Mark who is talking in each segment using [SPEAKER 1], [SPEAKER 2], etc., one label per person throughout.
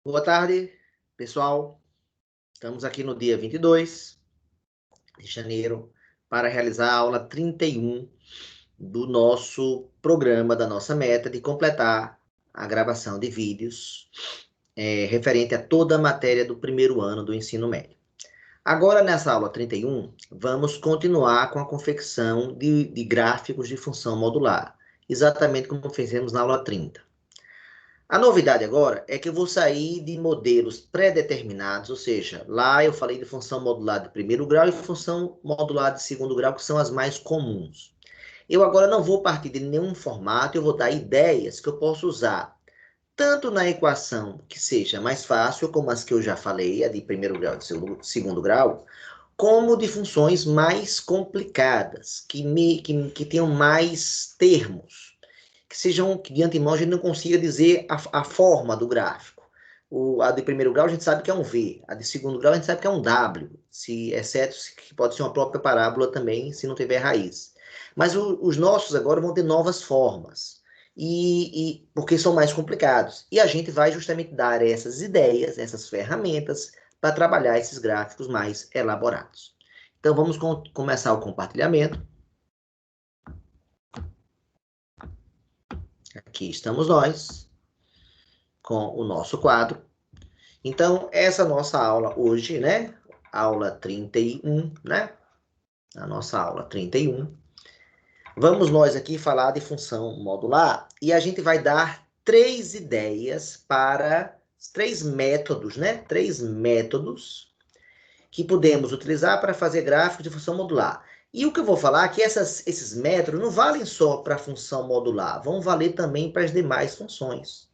[SPEAKER 1] Boa tarde, pessoal. Estamos aqui no dia 22 de janeiro para realizar a aula 31 do nosso programa, da nossa meta de completar a gravação de vídeos referente a toda a matéria do primeiro ano do ensino médio. Agora, nessa aula 31, vamos continuar com a confecção de gráficos de função modular, exatamente como fizemos na aula 30. A novidade agora é que eu vou sair de modelos pré-determinados, ou seja, lá eu falei de função modular de primeiro grau e função modular de segundo grau, que são as mais comuns. Eu agora não vou partir de nenhum formato, eu vou dar ideias que eu posso usar, tanto na equação que seja mais fácil, como as que eu já falei, a de primeiro grau e de segundo grau, como de funções mais complicadas, que tenham mais termos que sejam, que de antemão a gente não consiga dizer a forma do gráfico. A de primeiro grau a gente sabe que é um V, a de segundo grau a gente sabe que é um W, exceto que pode ser uma própria parábola também, se não tiver raiz. Mas os nossos agora vão ter novas formas, porque são mais complicados. E a gente vai justamente dar essas ideias, essas ferramentas, para trabalhar esses gráficos mais elaborados. Então vamos começar o compartilhamento. Aqui estamos nós, com o nosso quadro. Então, essa nossa aula hoje, né? Aula 31, né? A nossa aula 31. Vamos nós aqui falar de função modular e a gente vai dar três ideias para três métodos, né? Três métodos que podemos utilizar para fazer gráficos de função modular. E o que eu vou falar é que esses métodos não valem só para a função modular, vão valer também para as demais funções.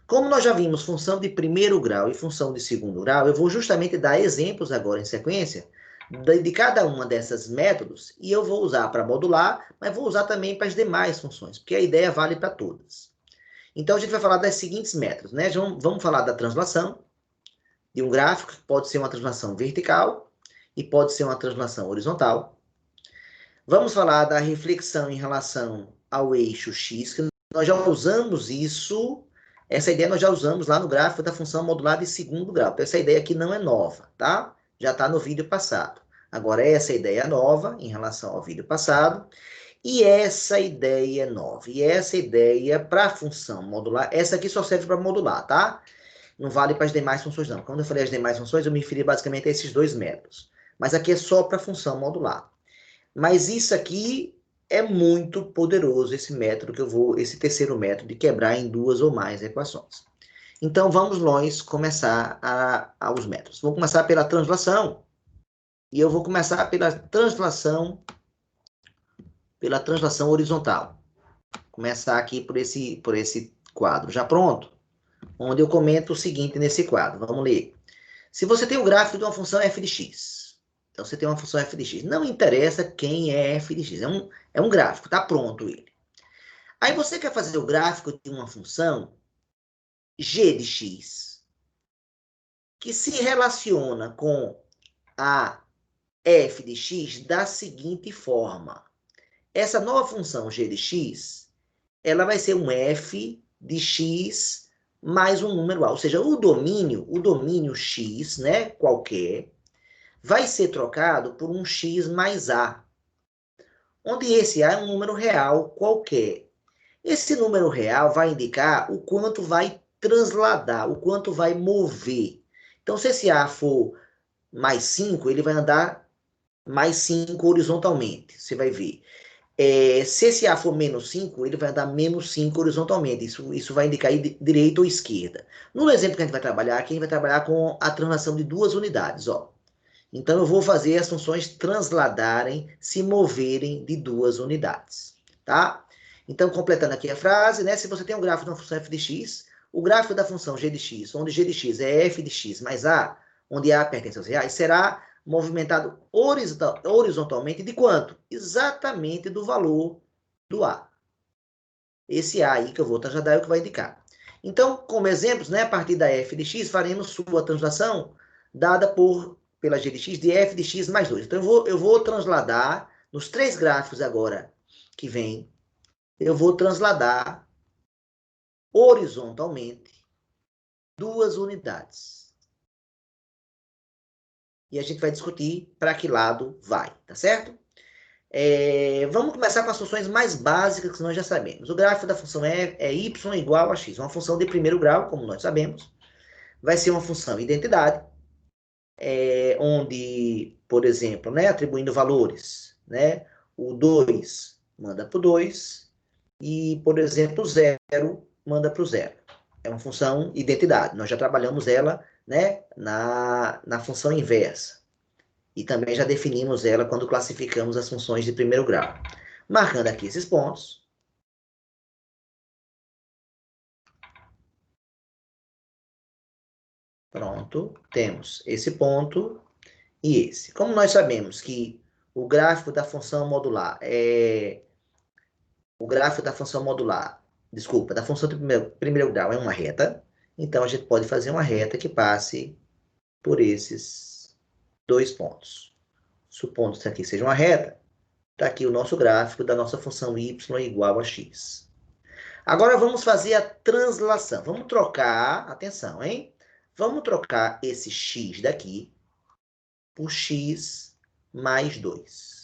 [SPEAKER 1] Como nós já vimos função de primeiro grau e função de segundo grau, eu vou justamente dar exemplos agora em sequência de cada uma dessas métodos e eu vou usar para modular, mas vou usar também para as demais funções, porque a ideia vale para todas. Então a gente vai falar das seguintes métodos, né? Vamos falar da translação de um gráfico, que pode ser uma translação vertical e pode ser uma translação horizontal. Vamos falar da reflexão em relação ao eixo x, que nós já usamos isso. Essa ideia nós já usamos lá no gráfico da função modular de segundo grau. Então, essa ideia aqui não é nova, tá? Já está no vídeo passado. Agora, essa ideia é nova em relação ao vídeo passado. E essa ideia é nova. E essa ideia para a função modular, essa aqui só serve para modular, tá? Não vale para as demais funções, não. Quando eu falei as demais funções, eu me referi basicamente a esses dois métodos. Mas aqui é só para a função modular. Mas isso aqui é muito poderoso, esse método esse terceiro método de quebrar em duas ou mais equações. Então, vamos nós começar os métodos. Vou começar pela translação, e eu vou começar pela translação horizontal. Começar aqui por esse quadro já pronto, onde eu comento o seguinte nesse quadro. Vamos ler. Se você tem o gráfico de uma função f de x, então você tem uma função f de x, não interessa quem é f de x, é um gráfico, está pronto ele. Aí você quer fazer o gráfico de uma função g de x, que se relaciona com a f de x da seguinte forma. Essa nova função g de x, ela vai ser um f de x mais um número a, ou seja, o domínio x, né, qualquer, vai ser trocado por um x mais a, onde esse a é um número real qualquer. Esse número real vai indicar o quanto vai transladar, o quanto vai mover. Então, se esse a for mais 5, ele vai andar mais 5 horizontalmente, você vai ver. Se esse A for menos 5, ele vai andar menos 5 horizontalmente. Isso vai indicar direita ou esquerda. No exemplo que a gente vai trabalhar aqui, a gente vai trabalhar com a translação de duas unidades. Ó. Então, eu vou fazer as funções transladarem, se moverem de duas unidades. Tá? Então, completando aqui a frase, né? Se você tem um gráfico de uma função f de x, o gráfico da função g de x, onde g de x é f de x mais a, onde a pertence aos reais, será movimentado horizontalmente de quanto? Exatamente do valor do a. Esse a aí que eu vou trasladar é o que vai indicar. Então, como exemplos, né, a partir da f de x, faremos sua translação dada pela g de x de f de x mais 2. Então, eu vou transladar nos três gráficos agora que vem, eu vou transladar horizontalmente 2 unidades. E a gente vai discutir para que lado vai, tá certo? Vamos começar com as funções mais básicas que nós já sabemos. O gráfico da função é y igual a x, uma função de primeiro grau, como nós sabemos. Vai ser uma função identidade, onde, por exemplo, né, atribuindo valores, né, o 2 manda para o 2 e, por exemplo, o 0 manda para o 0. É uma função identidade. Nós já trabalhamos ela, né, na função inversa. E também já definimos ela quando classificamos as funções de primeiro grau. Marcando aqui esses pontos. Pronto, temos esse ponto e esse. Como nós sabemos que o gráfico da função modular desculpa, da função de primeiro grau é uma reta, então a gente pode fazer uma reta que passe por esses 2 pontos. Supondo que aqui seja uma reta, está aqui o nosso gráfico da nossa função y igual a x. Agora vamos fazer a translação. Vamos trocar, atenção, hein? Vamos trocar esse x daqui por x mais 2.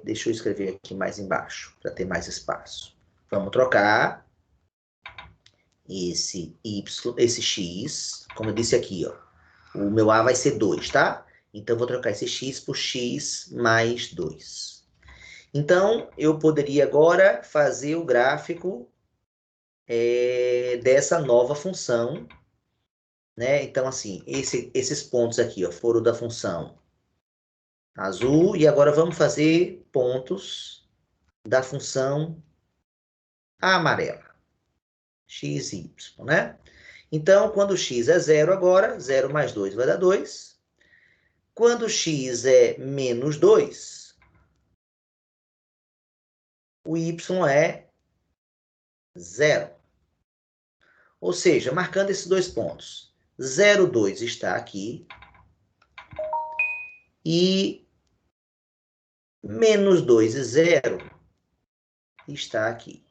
[SPEAKER 1] Deixa eu escrever aqui mais embaixo, para ter mais espaço. Vamos trocar esse x, como eu disse aqui, ó. O meu a vai ser 2, tá? Então, eu vou trocar esse x por x mais 2. Então, eu poderia agora fazer o gráfico dessa nova função, né? Então, assim, esses pontos aqui, ó, foram da função azul, e agora vamos fazer pontos da função amarela, x e y, né? Então, quando x é 0 agora, 0 mais 2 vai dar 2. Quando x é menos 2, o y é 0. Ou seja, marcando esses 2 pontos, 0, 2 está aqui, e menos 2 e 0 está aqui.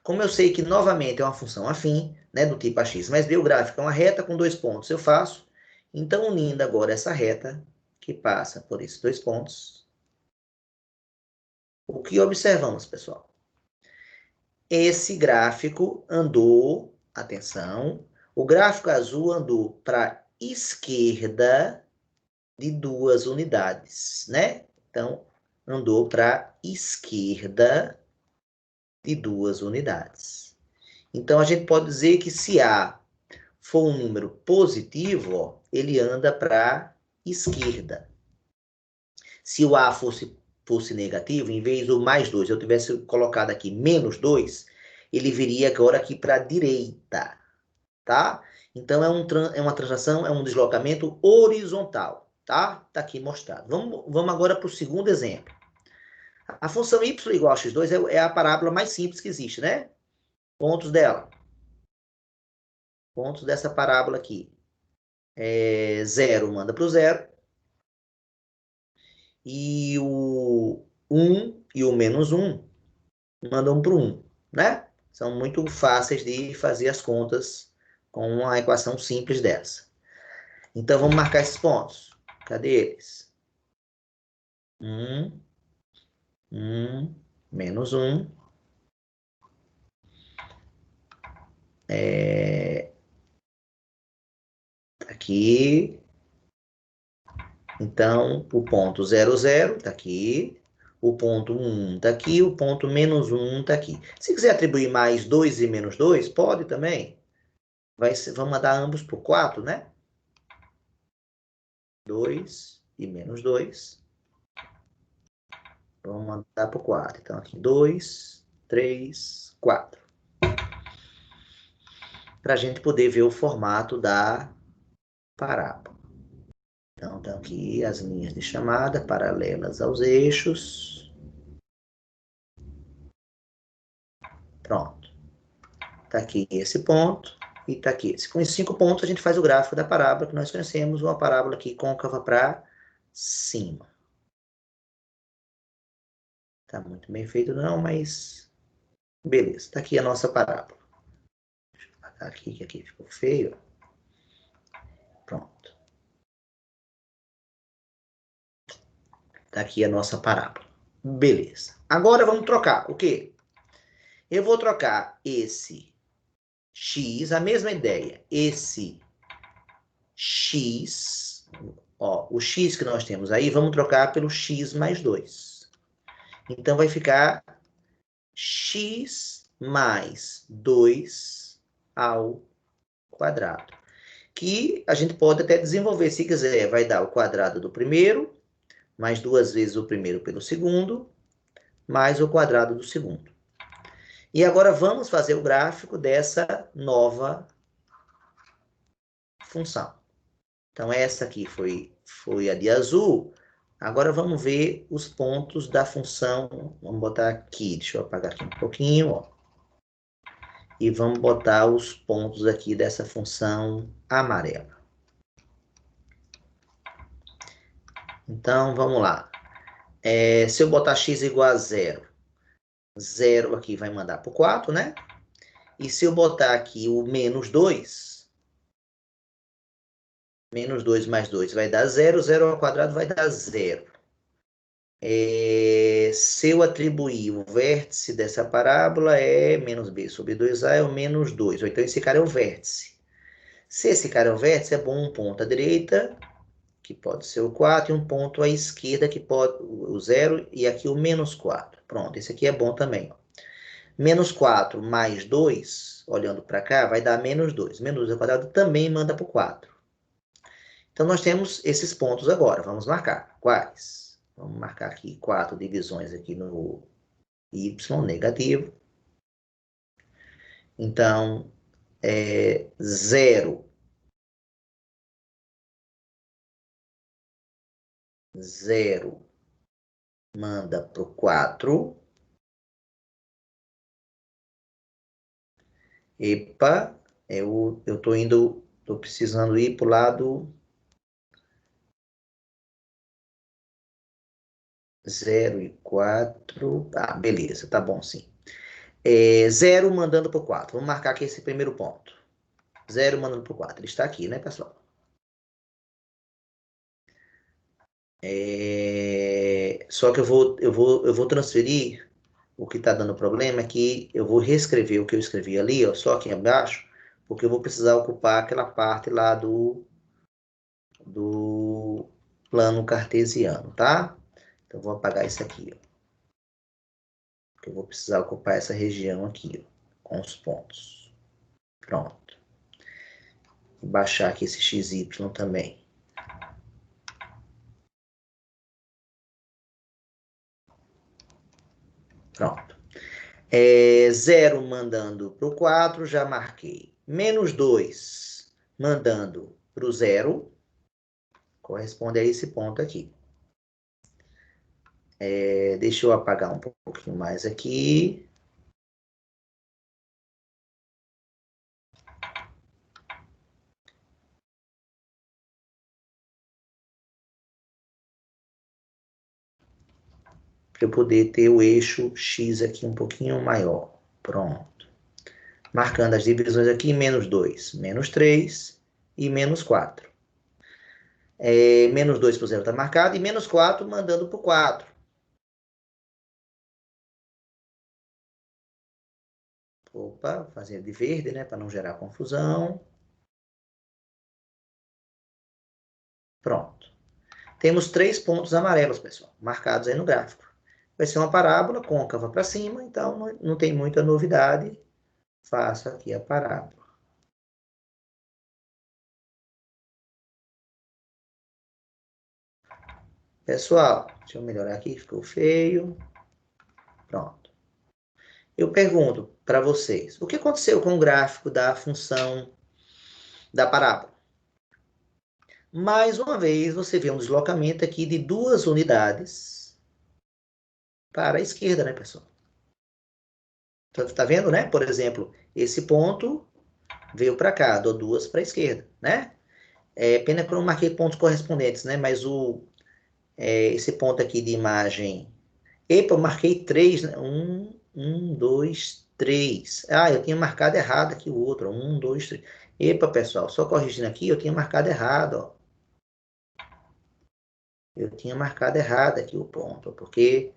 [SPEAKER 1] Como eu sei que, novamente, é uma função afim, né, do tipo ax mais b, o gráfico é uma reta com 2 pontos, eu faço. Então, unindo agora essa reta, que passa por esses 2 pontos, o que observamos, pessoal? Esse gráfico andou, atenção, o gráfico azul andou para a esquerda de 2 unidades, né? Então, andou para a esquerda de 2 unidades. Então, a gente pode dizer que se A for um número positivo, ó, ele anda para a esquerda. Se o A fosse negativo, em vez do mais 2, eu tivesse colocado aqui menos 2, ele viria agora aqui para a direita, tá? Então, é uma translação, é um deslocamento horizontal, tá? Está aqui mostrado. Vamos agora para o segundo exemplo. A função y igual a x2 é a parábola mais simples que existe, né? Pontos dela. Pontos dessa parábola aqui. 0 manda para o 0. E o 1 e o menos 1 mandam para o 1, né? São muito fáceis de fazer as contas com uma equação simples dessa. Então, vamos marcar esses pontos. Cadê eles? 1, menos 1. Aqui. Então, o ponto 0, 0 está aqui. O ponto 1 está aqui. O ponto menos 1 está aqui. Se quiser atribuir mais 2 e menos 2, pode também. Vamos mandar ambos por 4, né? 2 e menos 2. Vamos mandar por 4. Então, aqui 2, 3, 4. Para a gente poder ver o formato da parábola. Então, estão aqui as linhas de chamada paralelas aos eixos. Pronto. Está aqui esse ponto e está aqui esse. Com esses 5 pontos, a gente faz o gráfico da parábola que nós conhecemos, uma parábola aqui côncava para cima. Está muito bem feito não, mas Beleza, está aqui a nossa parábola. Deixa eu apagar aqui, que aqui ficou feio. Pronto. Está aqui a nossa parábola. Beleza. Agora vamos trocar. O quê? Eu vou trocar esse x, a mesma ideia. Esse x, ó, o x que nós temos aí, vamos trocar pelo x mais 2. Então, vai ficar x mais 2 ao quadrado. Que a gente pode até desenvolver, se quiser, vai dar o quadrado do primeiro, mais 2 vezes o primeiro pelo segundo, mais o quadrado do segundo. E agora vamos fazer o gráfico dessa nova função. Então, essa aqui foi a de azul. Agora vamos ver os pontos da função. Vamos botar aqui, deixa eu apagar aqui um pouquinho, ó. E vamos botar os pontos aqui dessa função amarela. Então, vamos lá. Se eu botar x igual a 0, 0 aqui vai mandar para o 4, né? E se eu botar aqui o menos 2, menos 2 mais 2 vai dar 0, 0 ao quadrado vai dar 0. Se eu atribuir o vértice dessa parábola é menos b sobre 2a é o menos 2. Ou então esse cara é o vértice. Se esse cara é o vértice, é bom um ponto à direita, que pode ser o 4, e um ponto à esquerda, que pode o 0, e aqui o menos 4. Pronto, esse aqui é bom também. Ó. Menos 4 mais 2, olhando para cá, vai dar menos 2. Menos 2 ao quadrado também manda para o 4. Então, nós temos esses pontos agora. Vamos marcar. Quais? Vamos marcar aqui 4 divisões aqui no y negativo. Então, 0. 0 manda para o 4. Epa, eu estou precisando ir para o lado 0 e 4. Ah, beleza, tá bom sim. 0 mandando para o 4. Vamos marcar aqui esse primeiro ponto. 0 mandando para o 4. Ele está aqui, né, pessoal? Só que eu vou transferir. O que está dando problema é que eu vou reescrever o que eu escrevi ali, ó, só aqui embaixo, porque eu vou precisar ocupar aquela parte lá do plano cartesiano, tá? Então, vou apagar isso aqui, ó. Porque eu vou precisar ocupar essa região aqui, ó, com os pontos. Pronto. Vou baixar aqui esse XY também. Pronto. 0 mandando para o 4, já marquei. Menos 2 mandando para o 0, corresponde a esse ponto aqui. Deixa eu apagar um pouquinho mais aqui. Para eu poder ter o eixo X aqui um pouquinho maior. Pronto. Marcando as divisões aqui, menos 2, menos 3 e menos 4. Menos 2 para o 0 está marcado, e menos 4 mandando para o 4. Opa, fazer de verde, né, para não gerar confusão. Pronto. Temos 3 pontos amarelos, pessoal, marcados aí no gráfico. Vai ser uma parábola côncava para cima, então não tem muita novidade. Faço aqui a parábola. Pessoal, deixa eu melhorar aqui, ficou feio. Pronto. Eu pergunto para vocês, o que aconteceu com o gráfico da função da parábola? Mais uma vez, você vê um deslocamento aqui de 2 unidades para a esquerda, né, pessoal? Tá vendo, né? Por exemplo, esse ponto veio para cá, dou 2 para a esquerda, né? Pena que eu não marquei pontos correspondentes, né? Mas esse ponto aqui de imagem... Epa, eu marquei 3, né? 1, 2, 3. Ah, eu tinha marcado errado aqui o outro. 1, 2, 3. Epa, pessoal, só corrigindo aqui, eu tinha marcado errado, ó. Eu tinha marcado errado aqui o ponto, porque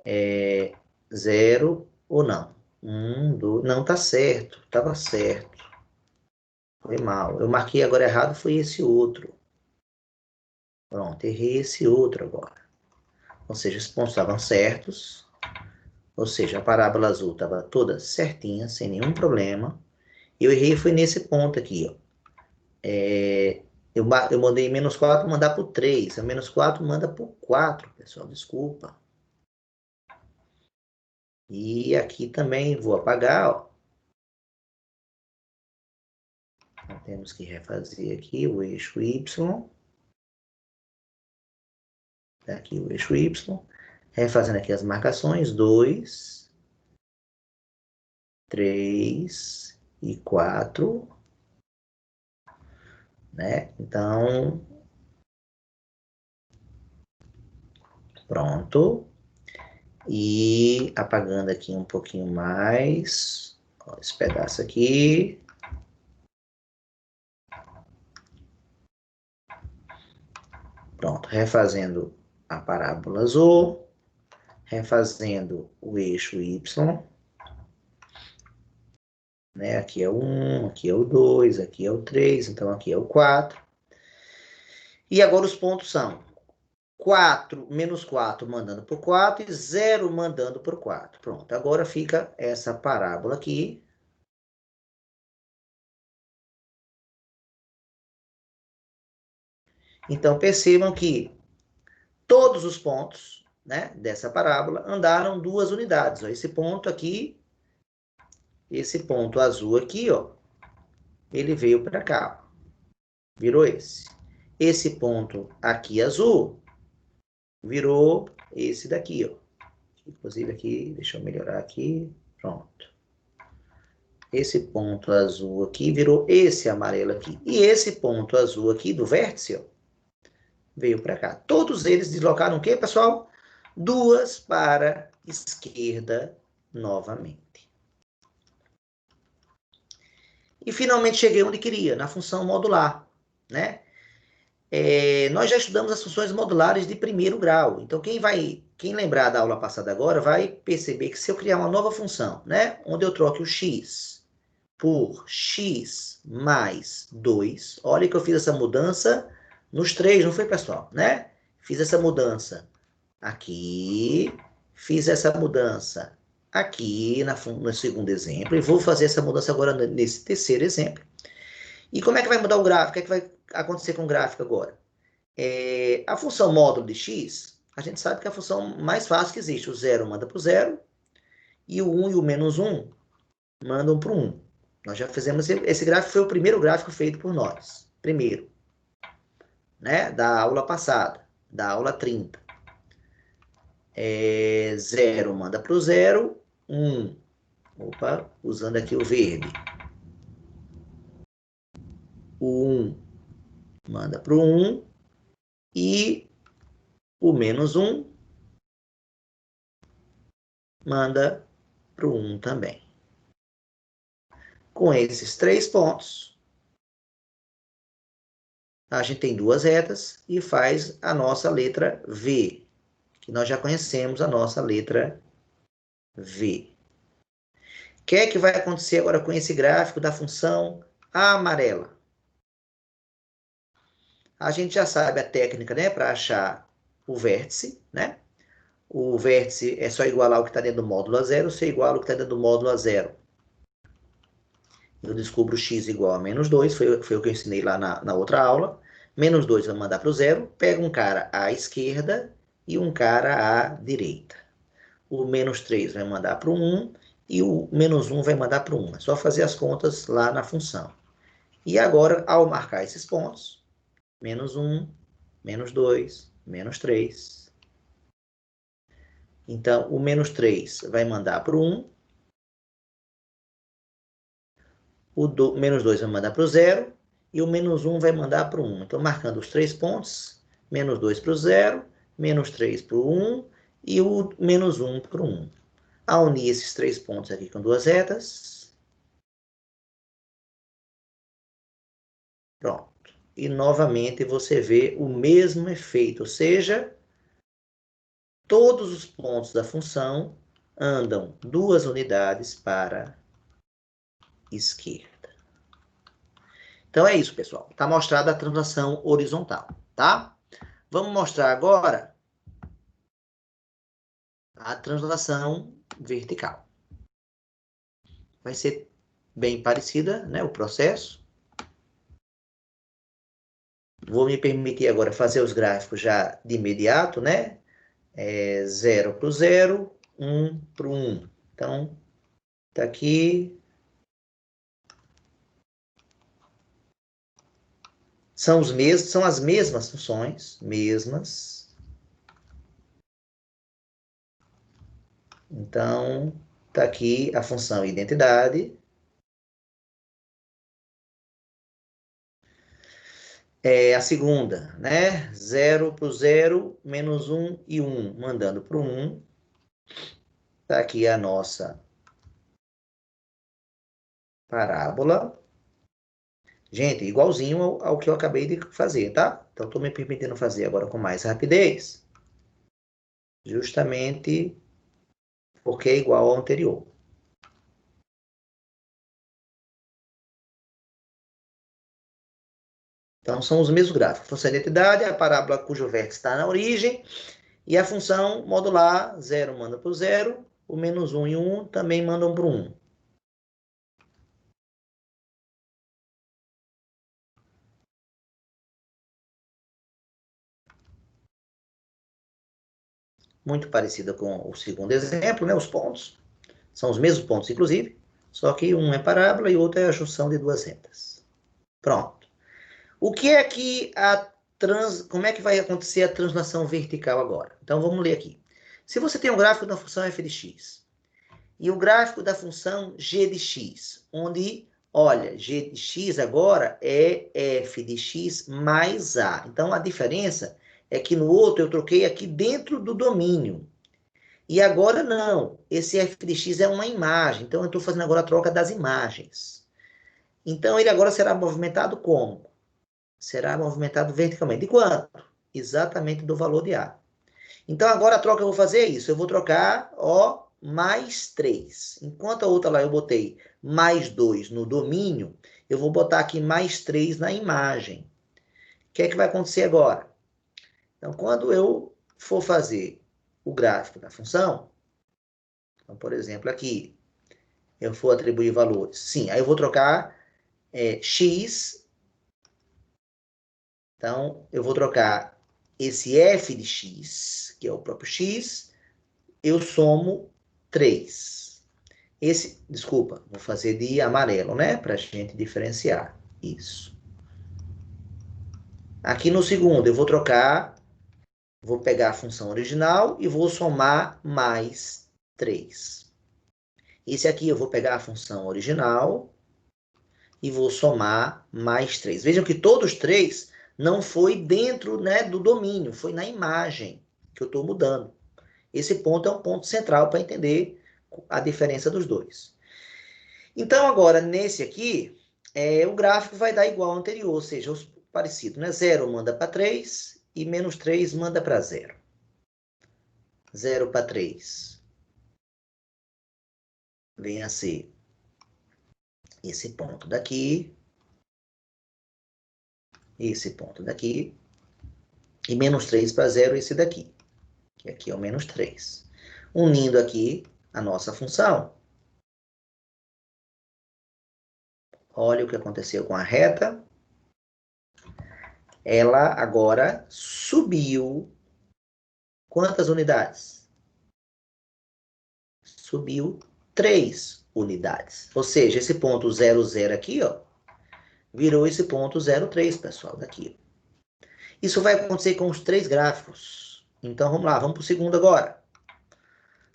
[SPEAKER 1] é 0 ou não. 1, 2, não, tá certo, estava certo. Foi mal. Eu marquei agora errado, foi esse outro. Pronto, errei esse outro agora. Ou seja, os pontos estavam certos. Ou seja, a parábola azul estava toda certinha, sem nenhum problema. Eu errei foi nesse ponto aqui, ó. Eu mandei menos 4 mandar para o 3. A menos 4 manda para o 4, pessoal, desculpa. E aqui também vou apagar, ó. Então, temos que refazer aqui o eixo Y. Aqui o eixo Y. Refazendo aqui as marcações. 2, 3 e 4. Né? Então, pronto. E apagando aqui um pouquinho mais. Ó, esse pedaço aqui. Pronto, refazendo a parábola azul, refazendo o eixo Y, né? Aqui é o 1, aqui é o 2, aqui é o 3, então aqui é o 4. E agora os pontos são 4, menos 4 mandando por 4 e 0 mandando por 4. Pronto, agora fica essa parábola aqui. Então percebam que todos os pontos, né, dessa parábola andaram 2 unidades. Ó. Esse ponto aqui, esse ponto azul aqui, ó, ele veio para cá. Ó. Virou esse. Esse ponto aqui azul virou esse daqui, ó. Inclusive aqui, deixa eu melhorar aqui. Pronto. Esse ponto azul aqui virou esse amarelo aqui. E esse ponto azul aqui do vértice, ó, veio para cá. Todos eles deslocaram o quê, pessoal? 2 para a esquerda novamente. E finalmente cheguei onde queria, na função modular, né? Nós já estudamos as funções modulares de primeiro grau. Então, quem lembrar da aula passada agora, vai perceber que se eu criar uma nova função, né, onde eu troque o x por x mais 2, olha que eu fiz essa mudança nos 3, não foi, pessoal? Né? Fiz essa mudança aqui, fiz essa mudança aqui no segundo exemplo, e vou fazer essa mudança agora nesse terceiro exemplo. E como é que vai mudar o gráfico? O que é que vai acontecer com o gráfico agora? A função módulo de x, a gente sabe que é a função mais fácil que existe. O 0 manda para o 0, e o 1 e o menos 1 mandam para o 1. Nós já fizemos, esse gráfico foi o primeiro gráfico feito por nós. Primeiro, né, da aula passada, da aula 30. 0 manda para o 0, 1. Opa, usando aqui o verde. O 1 manda para o 1 e o menos 1 manda para o 1 também. Com esses 3 pontos, a gente tem 2 retas e faz a nossa letra V, que nós já conhecemos a nossa letra V. O que é que vai acontecer agora com esse gráfico da função amarela? A gente já sabe a técnica, né, para achar o vértice, né? O vértice é só igualar o que está dentro do módulo a zero, se iguala o que está dentro do módulo a zero. Eu descubro x igual a menos 2, foi o que eu ensinei lá na outra aula. Menos 2 vai mandar para o zero, pega um cara à esquerda e um cara à direita. O menos 3 vai mandar para o 1 e o menos 1 vai mandar para o 1. É só fazer as contas lá na função. E agora, ao marcar esses pontos, menos 1, menos 2, menos 3. Então, o menos 3 vai mandar para o 1. Menos 2 vai mandar para o 0. E o menos 1 vai mandar para o 1. Então, marcando os 3 pontos, menos 2 para o 0, menos 3 para o 1 e o menos 1 para o 1. a unir esses 3 pontos aqui com 2 retas. Pronto. E, novamente, você vê o mesmo efeito, ou seja, todos os pontos da função andam 2 unidades para a esquerda. Então, é isso, pessoal. Está mostrada a translação horizontal, tá? Vamos mostrar agora a translação vertical. Vai ser bem parecida, né, o processo. Vou me permitir agora fazer os gráficos já de imediato, né? 0 para o 0, 1 para o 1. Então, tá aqui. São as mesmas funções, mesmas. Então, tá aqui a função identidade. A segunda, né? 0 para o 0, menos 1 e 1, mandando para o 1. Tá aqui a nossa parábola. Gente, igualzinho ao que eu acabei de fazer, tá? Então, estou me permitindo fazer agora com mais rapidez, justamente porque é igual ao anterior. Então, são os mesmos gráficos. Função de identidade, a parábola cujo vértice está na origem, e a função modular, 0 manda para o 0, o menos 1 e 1 também mandam para o 1. Muito parecida com o segundo exemplo, né? Os pontos são os mesmos pontos, inclusive, só que um é parábola e o outro é a junção de 2 retas. Pronto. O que é que como é que vai acontecer a translação vertical agora? Então, vamos ler aqui. Se você tem um gráfico da função f de x e o gráfico da função g de x, onde, olha, g de x agora é f de x mais a. Então, a diferença é que no outro eu troquei aqui dentro do domínio. E agora não, esse f de x é uma imagem, então eu estou fazendo agora a troca das imagens. Então, ele agora será movimentado como? Será movimentado verticalmente. De quanto? Exatamente do valor de A. Então, agora a troca que eu vou fazer é isso. Eu vou trocar, ó, mais 3. Enquanto a outra lá eu botei mais 2 no domínio, eu vou botar aqui mais 3 na imagem. O que é que vai acontecer agora? Então, quando eu for fazer o gráfico da função, então, por exemplo, aqui, eu for atribuir valores. Sim, aí eu vou trocar x. Então, eu vou trocar esse f de x, que é o próprio x, eu somo 3. Desculpa, vou fazer de amarelo, né? Para a gente diferenciar. Isso. Aqui no segundo, eu vou trocar, vou pegar a função original e vou somar mais 3. Esse aqui eu vou pegar a função original e vou somar mais 3. Vejam que todos os 3 não foi dentro, né, do domínio, foi na imagem que eu estou mudando. Esse ponto é um ponto central para entender a diferença dos dois. Então, agora, nesse aqui, o gráfico vai dar igual ao anterior, ou seja, os parecidos, né? 0 manda para 3 e menos 3 manda para 0. 0 para 3 vem a ser esse ponto daqui, esse ponto daqui, e menos 3 para 0 esse daqui, que aqui é o menos 3. Unindo aqui a nossa função, olha o que aconteceu com a reta. Ela agora subiu quantas unidades? Subiu 3 unidades. Ou seja, esse ponto 0, 0 aqui, ó, virou esse ponto 0, 3, pessoal, daqui. Isso vai acontecer com os 3 gráficos. Então, vamos lá, vamos para o segundo agora.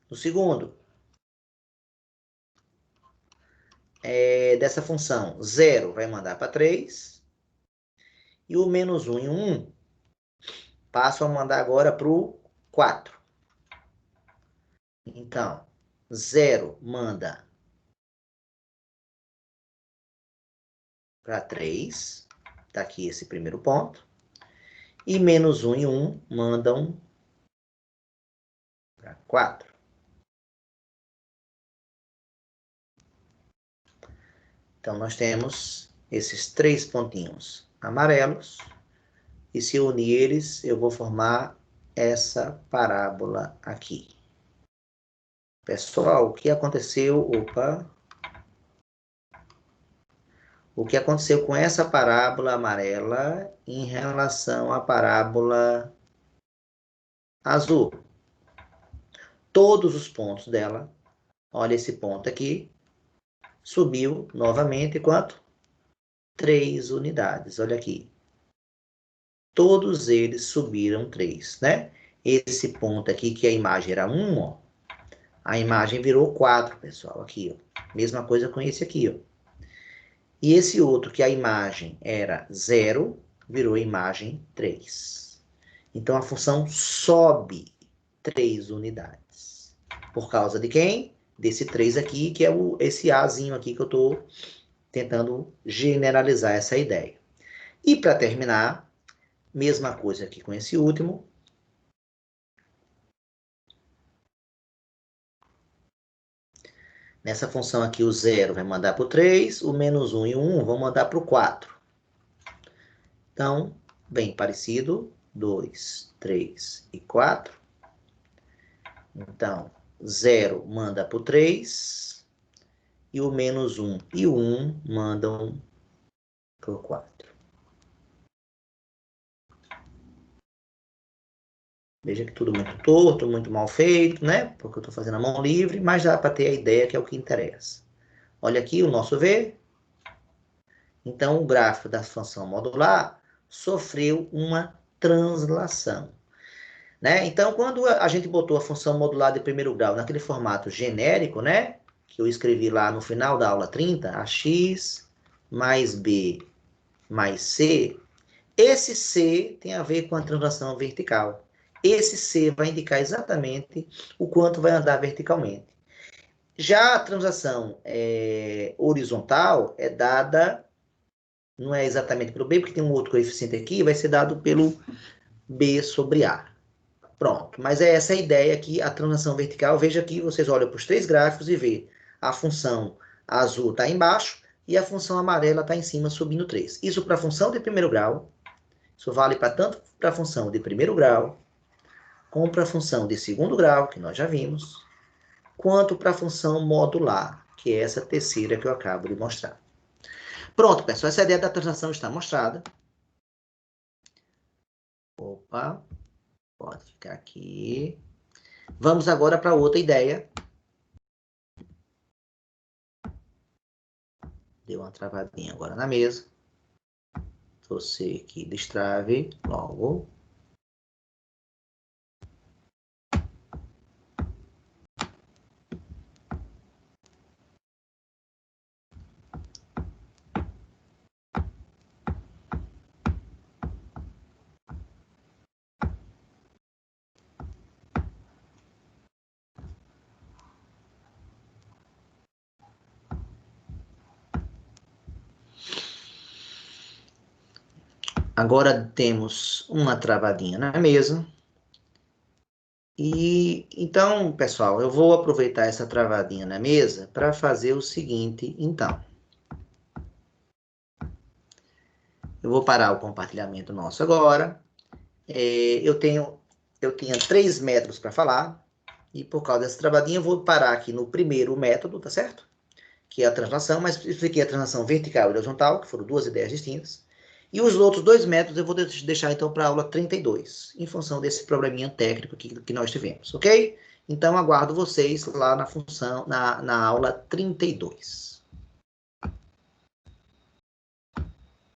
[SPEAKER 1] No segundo, dessa função, 0 vai mandar para 3. E o menos 1 e 1 passam a mandar agora para o 4. Então, 0 manda para 3. Está aqui esse primeiro ponto. E menos 1 e 1 mandam para 4. Então, nós temos esses 3 pontinhos amarelos. E se eu unir eles, eu vou formar essa parábola aqui. Pessoal, o que aconteceu? Opa! O que aconteceu com essa parábola amarela em relação à parábola azul? Todos os pontos dela, olha esse ponto aqui, subiu novamente quanto? 3 unidades, olha aqui. Todos eles subiram 3, né? Esse ponto aqui, que a imagem era 1, ó, a imagem virou 4, pessoal, aqui, ó. Mesma coisa com esse aqui, ó. E esse outro, que a imagem era 0, virou imagem 3. Então, a função sobe 3 unidades. Por causa de quem? Desse 3 aqui, que é esse Azinho aqui que eu estou tentando generalizar essa ideia. E para terminar, mesma coisa aqui com esse último. Nessa função aqui, o 0 vai mandar para o 3, o menos 1 e o 1 vão mandar para o 4. Então, bem parecido, 2, 3 e 4. Então, 0 manda para o 3, e o menos 1 e o 1 mandam para o 4. Veja que tudo muito torto, muito mal feito, né? Porque eu estou fazendo a mão livre, mas dá para ter a ideia que é o que interessa. Olha aqui o nosso V. Então, o gráfico da função modular sofreu uma translação, né? Então, quando a gente botou a função modular de primeiro grau naquele formato genérico, né? Que eu escrevi lá no final da aula 30, ax mais b mais c, esse c tem a ver com a translação vertical. Esse C vai indicar exatamente o quanto vai andar verticalmente. Já a translação horizontal é dada, não é exatamente pelo B, porque tem um outro coeficiente aqui, vai ser dado pelo B sobre A. Pronto, mas é essa a ideia aqui, a translação vertical. Veja que vocês olham para os 3 gráficos e vê a função azul está embaixo e a função amarela está em cima, subindo 3. Isso para a função de primeiro grau, isso vale tanto para a função de primeiro grau, como para a função de segundo grau, que nós já vimos, quanto para a função modular, que é essa terceira que eu acabo de mostrar. Pronto, pessoal, essa ideia da translação está mostrada. Opa, pode ficar aqui. Vamos agora para outra ideia. Deu uma travadinha agora na mesa. Você que destrave logo. Agora temos uma travadinha na mesa. E então, pessoal, eu vou aproveitar essa travadinha na mesa para fazer o seguinte, então. Eu vou parar o compartilhamento nosso agora. Eu tinha 3 métodos para falar, e por causa dessa travadinha eu vou parar aqui no primeiro método, tá certo? Que é a translação, mas expliquei a translação vertical e horizontal, que foram 2 ideias distintas. E os outros 2 métodos eu vou deixar então para a aula 32, em função desse probleminha técnico que nós tivemos, ok? Então aguardo vocês lá na aula 32.